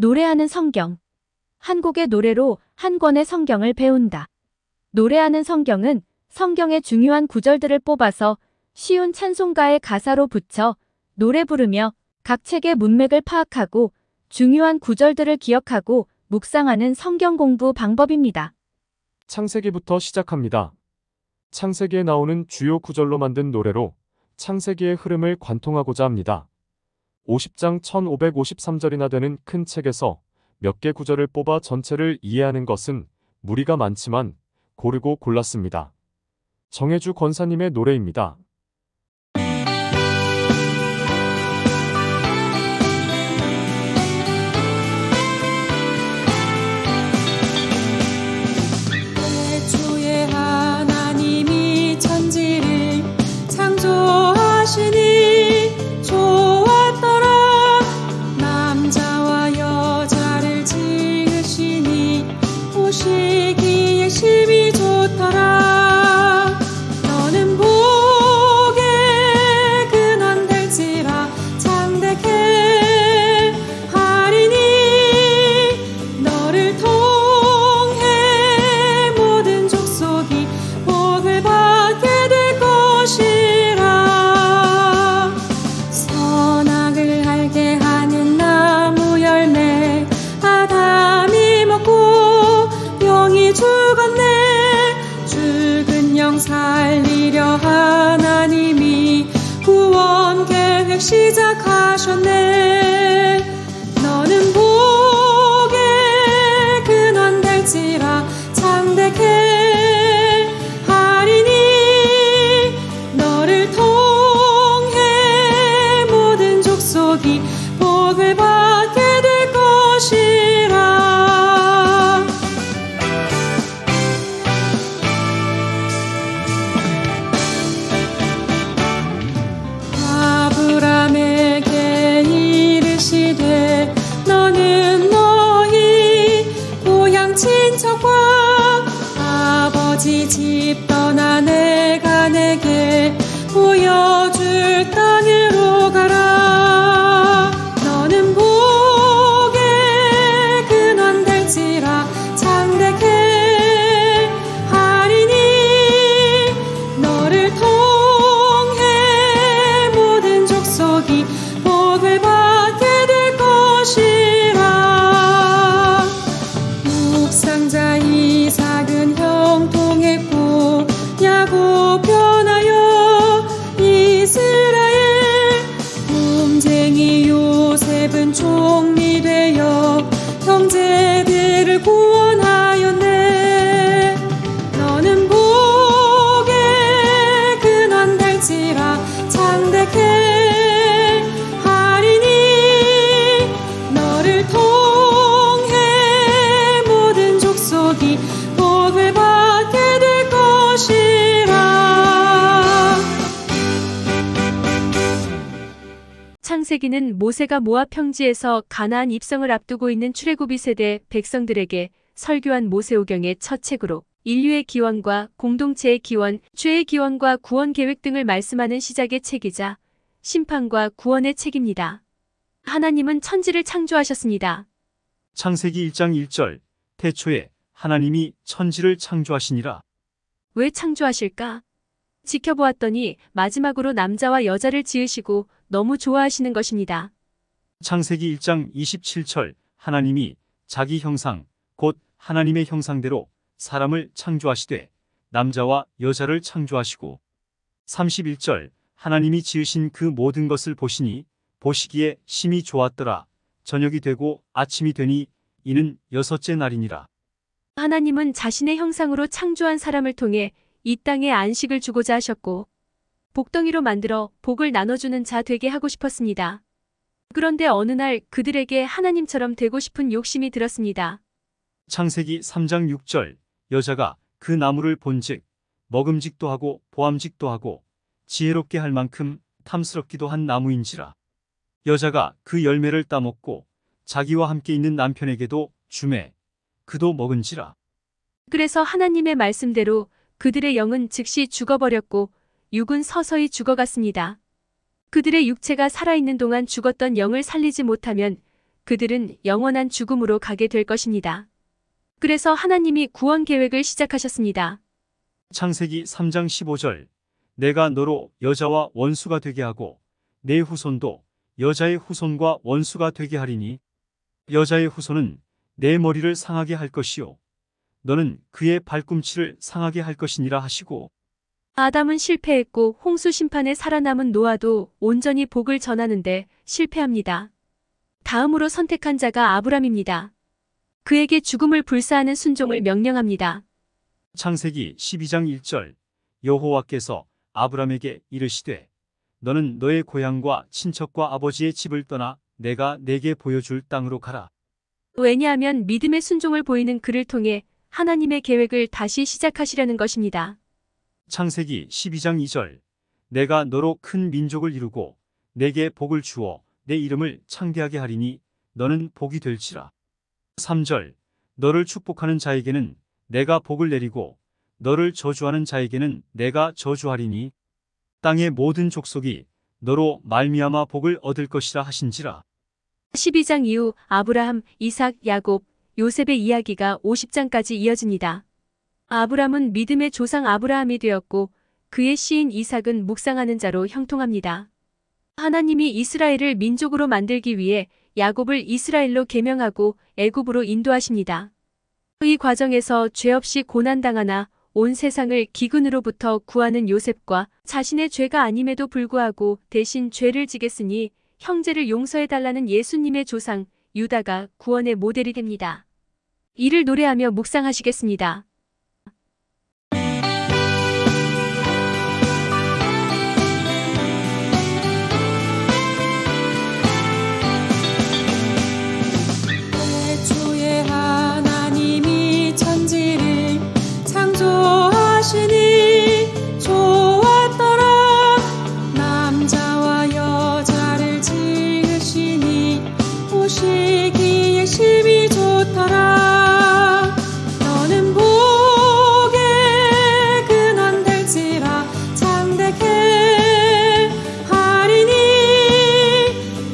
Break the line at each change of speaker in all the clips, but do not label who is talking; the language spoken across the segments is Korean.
노래하는 성경. 한 곡의 노래로 한 권의 성경을 배운다. 노래하는 성경은 성경의 중요한 구절들을 뽑아서 쉬운 찬송가의 가사로 붙여 노래 부르며 각 책의 문맥을 파악하고 중요한 구절들을 기억하고 묵상하는 성경 공부 방법입니다.
창세기부터 시작합니다. 창세기에 나오는 주요 구절로 만든 노래로 창세기의 흐름을 관통하고자 합니다. 50장 1553절이나 되는 큰 책에서 몇 개 구절을 뽑아 전체를 이해하는 것은 무리가 많지만 고르고 골랐습니다. 정혜주 권사님의 노래입니다.
태초에 하나님이 천지를 창조하시니 좋았더라. 남자와 여자를 지으시니 보시기에 심히 좋더라. 너는 복의 근원 될지라 창대케 하리니 너를 통해 모든 족속이 복을 받게 될 것이라. 선악을 알게 하는 나무 열매 아담이 먹고 병이 죽었네. 죽은 영 살리려 하나님이 구원 계획 시작하셨네. 너는 복의 근원 될지라 창대케 하리니 너를 통해 모든 족속이 복을 받게 될 것이라. 아브람에게 이르시되 너는 너희 고향 친척과 아버지 집 떠나 내가 내게 보여줄 땅으로 가라. 너는 복의 근원 될지라 창대케 하리니 너를 통해 모든 족속이 복을 받게 될 것이라. 묵상자 이삭은 형통했고 야곱 변하여 이스라엘. 움쟁이 요셉은 총리 되어 형제들을 구원하였네. 너는 복의 근원 될지라 창대케 하리니 너를 통해 모든 족속이 복을 받게 될 것이라.
창세기는 모세가 모압 평지에서 가나안 입성을 앞두고 있는 출애굽이 세대 백성들에게 설교한 모세오경의 첫 책으로 인류의 기원과 공동체의 기원, 죄의 기원과 구원 계획 등을 말씀하는 시작의 책이자 심판과 구원의 책입니다. 하나님은 천지를 창조하셨습니다.
창세기 1장 1절 태초에 하나님이 천지를 창조하시니라.
왜 창조하실까? 지켜보았더니 마지막으로 남자와 여자를 지으시고 너무 좋아하시는 것입니다.
창세기 1장 27절 하나님이 자기 형상 곧 하나님의 형상대로 사람을 창조하시되 남자와 여자를 창조하시고 31절 하나님이 지으신 그 모든 것을 보시니 보시기에 심히 좋았더라. 저녁이 되고 아침이 되니 이는 여섯째 날이니라.
하나님은 자신의 형상으로 창조한 사람을 통해 이 땅에 안식을 주고자 하셨고 복덩이로 만들어 복을 나눠주는 자 되게 하고 싶었습니다. 그런데 어느 날 그들에게 하나님처럼 되고 싶은 욕심이 들었습니다.
창세기 3장 6절 여자가 그 나무를 본즉 먹음직도 하고 보암직도 하고 지혜롭게 할 만큼 탐스럽기도 한 나무인지라. 여자가 그 열매를 따먹고 자기와 함께 있는 남편에게도 주매 그도 먹은지라.
그래서 하나님의 말씀대로 그들의 영은 즉시 죽어버렸고 육은 서서히 죽어갔습니다. 그들의 육체가 살아있는 동안 죽었던 영을 살리지 못하면 그들은 영원한 죽음으로 가게 될 것입니다. 그래서 하나님이 구원 계획을 시작하셨습니다.
창세기 3장 15절 내가 너로 여자와 원수가 되게 하고 내 후손도 여자의 후손과 원수가 되게 하리니 여자의 후손은 내 머리를 상하게 할 것이요 너는 그의 발꿈치를 상하게 할 것이니라 하시고
아담은 실패했고 홍수 심판에 살아남은 노아도 온전히 복을 전하는데 실패합니다. 다음으로 선택한 자가 아브람입니다. 그에게 죽음을 불사하는 순종을 명령합니다.
창세기 12장 1절 여호와께서 아브람에게 이르시되 너는 너의 고향과 친척과 아버지의 집을 떠나 내가 내게 보여줄 땅으로 가라.
왜냐하면 믿음의 순종을 보이는 그를 통해 하나님의 계획을 다시 시작하시려는 것입니다.
창세기 12장 2절 내가 너로 큰 민족을 이루고 내게 복을 주어 내 이름을 창대하게 하리니 너는 복이 될지라. 3절 너를 축복하는 자에게는 내가 복을 내리고 너를 저주하는 자에게는 내가 저주하리니 땅의 모든 족속이 너로 말미암아 복을 얻을 것이라 하신지라.
12장 이후 아브라함, 이삭, 야곱, 요셉의 이야기가 50장까지 이어집니다. 아브람은 믿음의 조상 아브라함이 되었고 그의 씨인 이삭은 묵상하는 자로 형통합니다. 하나님이 이스라엘을 민족으로 만들기 위해 야곱을 이스라엘로 계명하고 애굽으로 인도하십니다. 이 과정에서 죄 없이 고난당하나 온 세상을 기근으로부터 구하는 요셉과 자신의 죄가 아님에도 불구하고 대신 죄를 지겠으니 형제를 용서해달라는 예수님의 조상 유다가 구원의 모델이 됩니다. 이를 노래하며 묵상하시겠습니다.
태초에 하나님이 천지를 창조하시니 좋았더라. 남자와 여자를 지으시니 보시기에 심히 좋더라. 너는 복의 근원 될지라 창대케 하리니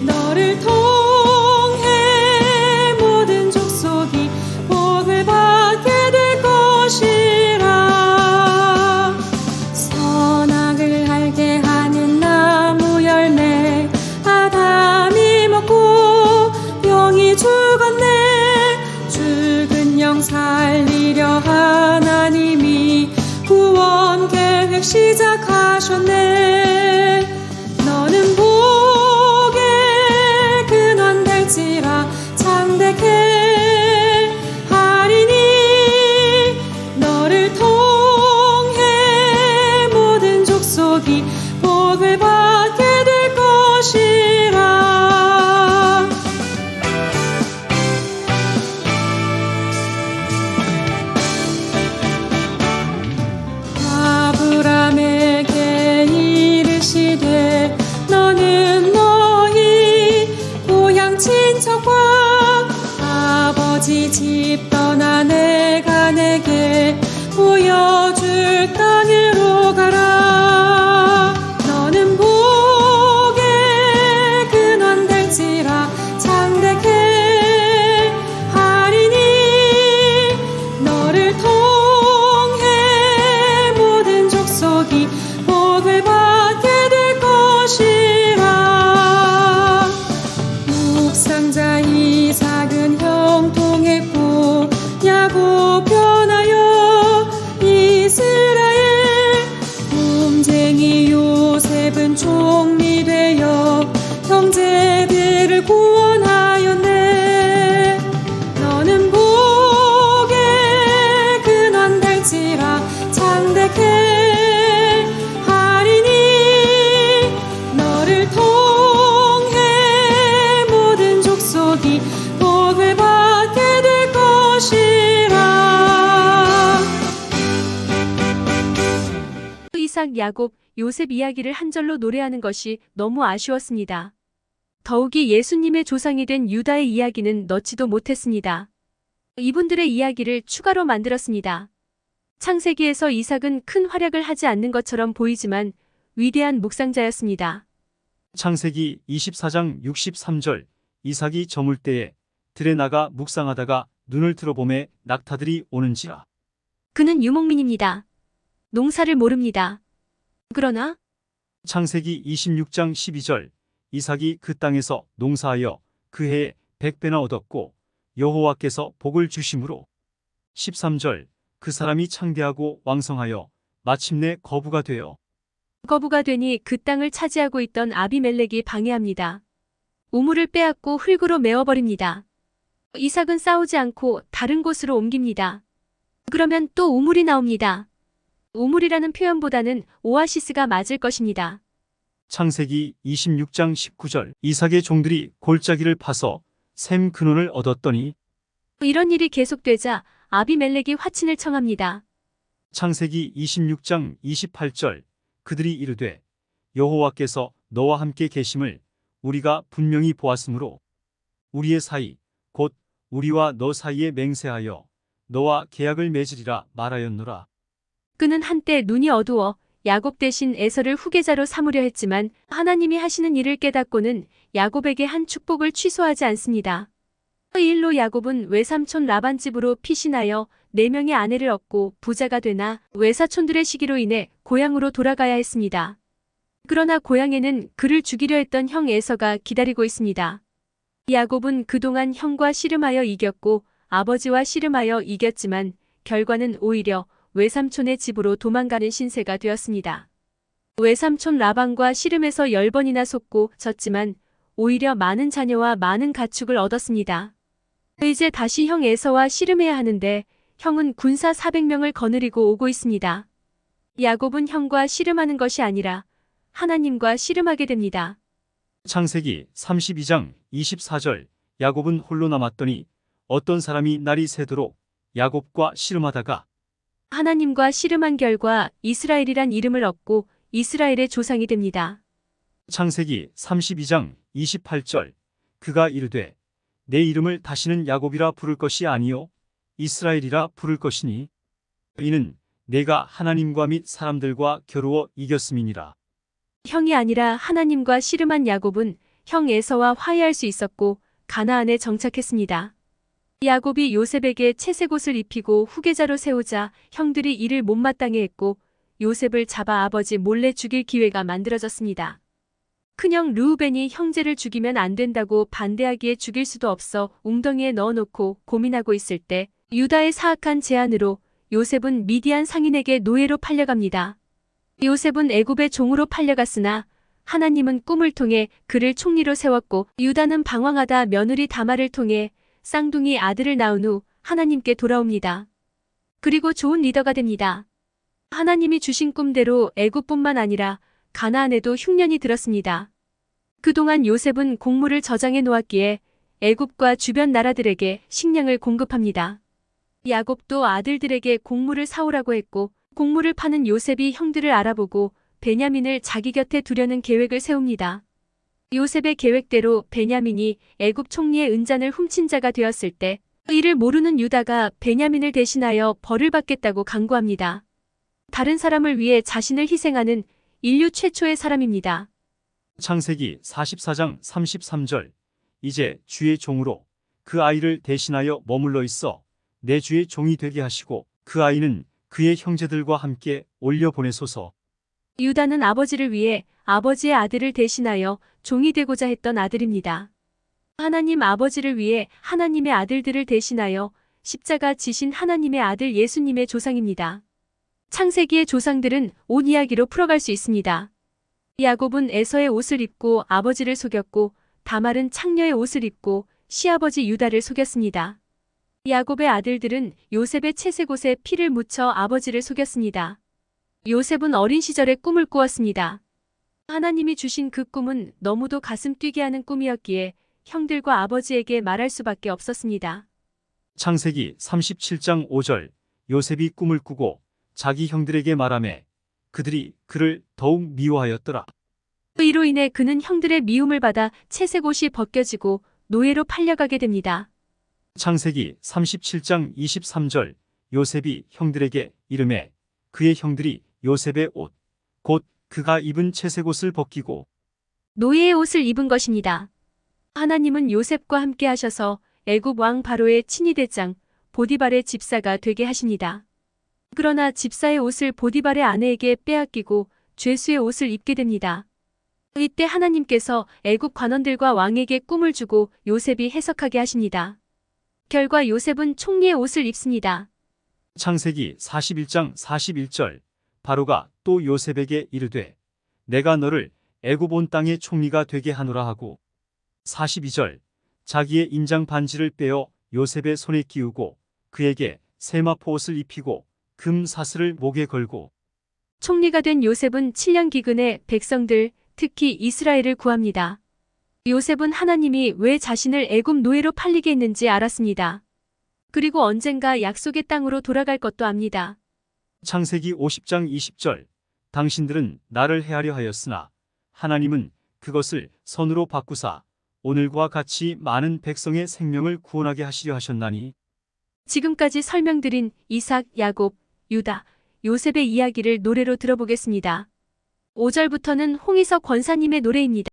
너를 통해 모든 족속이 복을 받게 될 것이라. 선악을 알게 하는 나무 열매 아담이 먹고 영이 죽었네. 죽은 영 살리려 하나님이 구원 계획 시작하셨네. 너는 복의 근원 될지라 창대케 하리니 너를 통해 모든 족속이 복을 받게 될 것이라. 아브람에게 이르시되 너는 너희 고향 친척과 아버지 집 떠나 내가 내게 보여줄 땅으로 가라. 너는 복의 근원 될지라 창대케 하리니 너를 통해 모든 족속이 복을 받게 될 것이라. 묵상자 이삭은 형통했고 야곱 변하여 이스라엘. 꿈쟁이 요셉은 총리 되어 형제들을 구원하였네. 너는 복의 근원 될지라 창대케 하리니 너를 통해 모든 족속이 복을 받게 될 것이라.
이삭, 야곱, 요셉 이야기를 한 절로 노래하는 것이 너무 아쉬웠습니다. 더욱이 예수님의 조상이 된 유다의 이야기는 넣지도 못했습니다. 이분들의 이야기를 추가로 만들었습니다. 창세기에서 이삭은 큰 활약을 하지 않는 것처럼 보이지만 위대한 묵상자였습니다.
창세기 24장 63절 이삭이 저물 때에 들에 나가 묵상하다가 눈을 들어보매 낙타들이 오는지라.
그는 유목민입니다. 농사를 모릅니다. 그러나
창세기 26장 12절 이삭이 그 땅에서 농사하여 그 해에 100배나 얻었고 여호와께서 복을 주심으로. 13절 그 사람이 창대하고 왕성하여 마침내 거부가 되어
거부가 되니 그 땅을 차지하고 있던 아비멜렉이 방해합니다. 우물을 빼앗고 흙으로 메워버립니다. 이삭은 싸우지 않고 다른 곳으로 옮깁니다. 그러면 또 우물이 나옵니다. 우물이라는 표현보다는 오아시스가 맞을 것입니다.
창세기 26장 19절 이삭의 종들이 골짜기를 파서 샘 근원을 얻었더니.
이런 일이 계속되자 아비멜렉이 화친을 청합니다.
창세기 26장 28절 그들이 이르되 여호와께서 너와 함께 계심을 우리가 분명히 보았으므로 우리의 사이 곧 우리와 너 사이에 맹세하여 너와 계약을 맺으리라 말하였노라.
그는 한때 눈이 어두워 야곱 대신 에서를 후계자로 삼으려 했지만 하나님이 하시는 일을 깨닫고는 야곱에게 한 축복을 취소하지 않습니다. 이 일로 야곱은 외삼촌 라반 집으로 피신하여 4명의 아내를 얻고 부자가 되나 외사촌들의 시기로 인해 고향으로 돌아가야 했습니다. 그러나 고향에는 그를 죽이려 했던 형 에서가 기다리고 있습니다. 야곱은 그동안 형과 씨름하여 이겼고 아버지와 씨름하여 이겼지만 결과는 오히려 외삼촌의 집으로 도망가는 신세가 되었습니다. 외삼촌 라반과 씨름해서 10번이나 속고 졌지만 오히려 많은 자녀와 많은 가축을 얻었습니다. 이제 다시 형 에서와 씨름해야 하는데 형은 군사 400명을 거느리고 오고 있습니다. 야곱은 형과 씨름하는 것이 아니라 하나님과 씨름하게 됩니다.
창세기 32장 24절 야곱은 홀로 남았더니 어떤 사람이 날이 새도록 야곱과 씨름하다가
하나님과 씨름한 결과 이스라엘이란 이름을 얻고 이스라엘의 조상이 됩니다.
창세기 32장 28절 그가 이르되 내 이름을 다시는 야곱이라 부를 것이 아니요 이스라엘이라 부를 것이니 이는 내가 하나님과 및 사람들과 겨루어 이겼음이니라.
형이 아니라 하나님과 씨름한 야곱은 형 에서와 화해할 수 있었고 가나안에 정착했습니다. 야곱이 요셉에게 채색옷을 입히고 후계자로 세우자 형들이 이를 못마땅해 했고 요셉을 잡아 아버지 몰래 죽일 기회가 만들어졌습니다. 큰형 르우벤이 형제를 죽이면 안 된다고 반대하기에 죽일 수도 없어 웅덩이에 넣어놓고 고민하고 있을 때 유다의 사악한 제안으로 요셉은 미디안 상인에게 노예로 팔려갑니다. 요셉은 애굽의 종으로 팔려갔으나 하나님은 꿈을 통해 그를 총리로 세웠고 유다는 방황하다 며느리 다말을 통해 쌍둥이 아들을 낳은 후 하나님께 돌아옵니다. 그리고 좋은 리더가 됩니다. 하나님이 주신 꿈대로 애굽뿐만 아니라 가나안에도 흉년이 들었습니다. 그동안 요셉은 곡물을 저장해 놓았기에 애굽과 주변 나라들에게 식량을 공급합니다. 야곱도 아들들에게 곡물을 사오라고 했고 곡물을 파는 요셉이 형들을 알아보고 베냐민을 자기 곁에 두려는 계획을 세웁니다. 요셉의 계획대로 베냐민이 애굽 총리의 은잔을 훔친 자가 되었을 때 이를 모르는 유다가 베냐민을 대신하여 벌을 받겠다고 강구합니다. 다른 사람을 위해 자신을 희생하는 인류 최초의 사람입니다.
창세기 44장 33절 이제 주의 종으로 그 아이를 대신하여 머물러 있어 내 주의 종이 되게 하시고 그 아이는 그의 형제들과 함께 올려보내소서.
유다는 아버지를 위해 아버지의 아들을 대신하여 종이 되고자 했던 아들입니다. 하나님 아버지를 위해 하나님의 아들들을 대신하여 십자가 지신 하나님의 아들 예수님의 조상입니다. 창세기의 조상들은 온 이야기로 풀어갈 수 있습니다. 야곱은 에서의 옷을 입고 아버지를 속였고 다말은 창녀의 옷을 입고 시아버지 유다를 속였습니다. 야곱의 아들들은 요셉의 채색옷에 피를 묻혀 아버지를 속였습니다. 요셉은 어린 시절에 꿈을 꾸었습니다. 하나님이 주신 그 꿈은 너무도 가슴 뛰게 하는 꿈이었기에 형들과 아버지에게 말할 수밖에 없었습니다.
창세기 37장 5절 요셉이 꿈을 꾸고 자기 형들에게 말하매 그들이 그를 더욱 미워하였더라.
이로 인해 그는 형들의 미움을 받아 채색옷이 벗겨지고 노예로 팔려가게 됩니다.
창세기 37장 23절 요셉이 형들에게 이르매 그의 형들이 요셉의 옷 곧 그가 입은 채색옷을 벗기고
노예의 옷을 입은 것입니다.
하나님은 요셉과 함께 하셔서 애굽 왕 바로의 친위대장 보디발의 집사가 되게 하십니다. 그러나 집사의 옷을 보디발의 아내에게 빼앗기고 죄수의 옷을 입게 됩니다. 이때 하나님께서 애굽 관원들과 왕에게 꿈을 주고 요셉이 해석하게 하십니다. 결과 요셉은 총리의 옷을 입습니다.
창세기 41장 41절 바로가 또 요셉에게 이르되 내가 너를 애굽 온 땅의 총리가 되게 하노라 하고 42절 자기의 인장 반지를 빼어 요셉의 손에 끼우고 그에게 세마포 옷을 입히고 금 사슬을 목에 걸고
총리가 된 요셉은 7년 기근에 백성들, 특히 이스라엘을 구합니다. 요셉은 하나님이 왜 자신을 애굽 노예로 팔리게 했는지 알았습니다. 그리고 언젠가 약속의 땅으로 돌아갈 것도 압니다.
창세기 50장 20절 당신들은 나를 해하려 하였으나 하나님은 그것을 선으로 바꾸사 오늘과 같이 많은 백성의 생명을 구원하게 하시려 하셨나니.
지금까지 설명드린 이삭, 야곱, 유다, 요셉의 이야기를 노래로 들어보겠습니다. 5절부터는 홍희석 권사님의 노래입니다.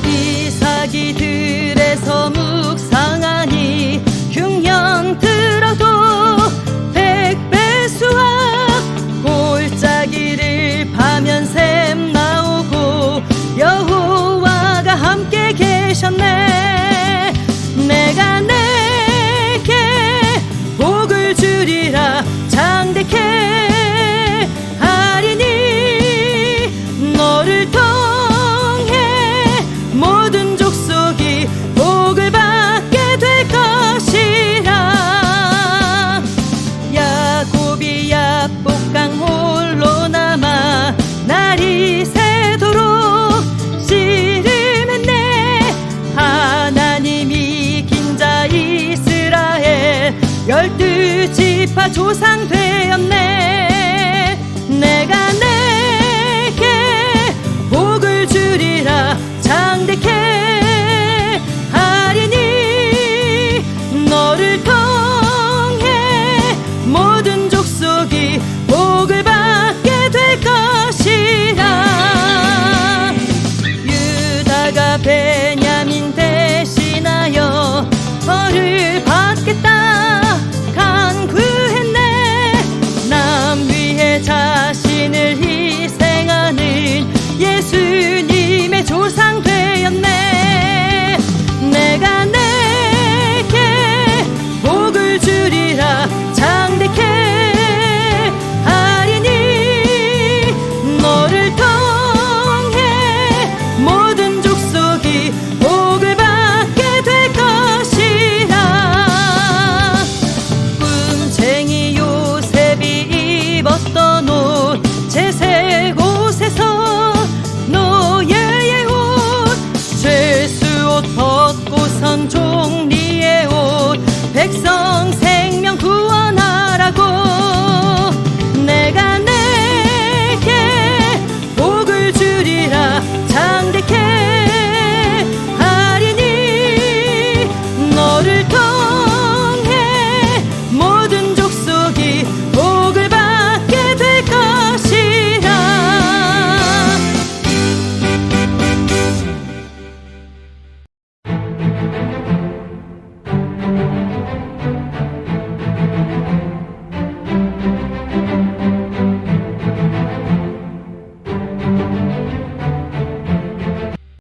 이삭이 들에서 묵상하니 흉년 들어도 백배수와 골짜기를 파면 샘 나오고 여호와가 함께 계셨네. 내가 내게 복을 주리라 장대케 하리니 너를 통해 모든 족속이 복을 받게 될 것이라. 야곱이 야복강 홀로 남아 날이 새도록 씨름했네. 하나님이 이긴 자 이스라엘 12지파 조상 되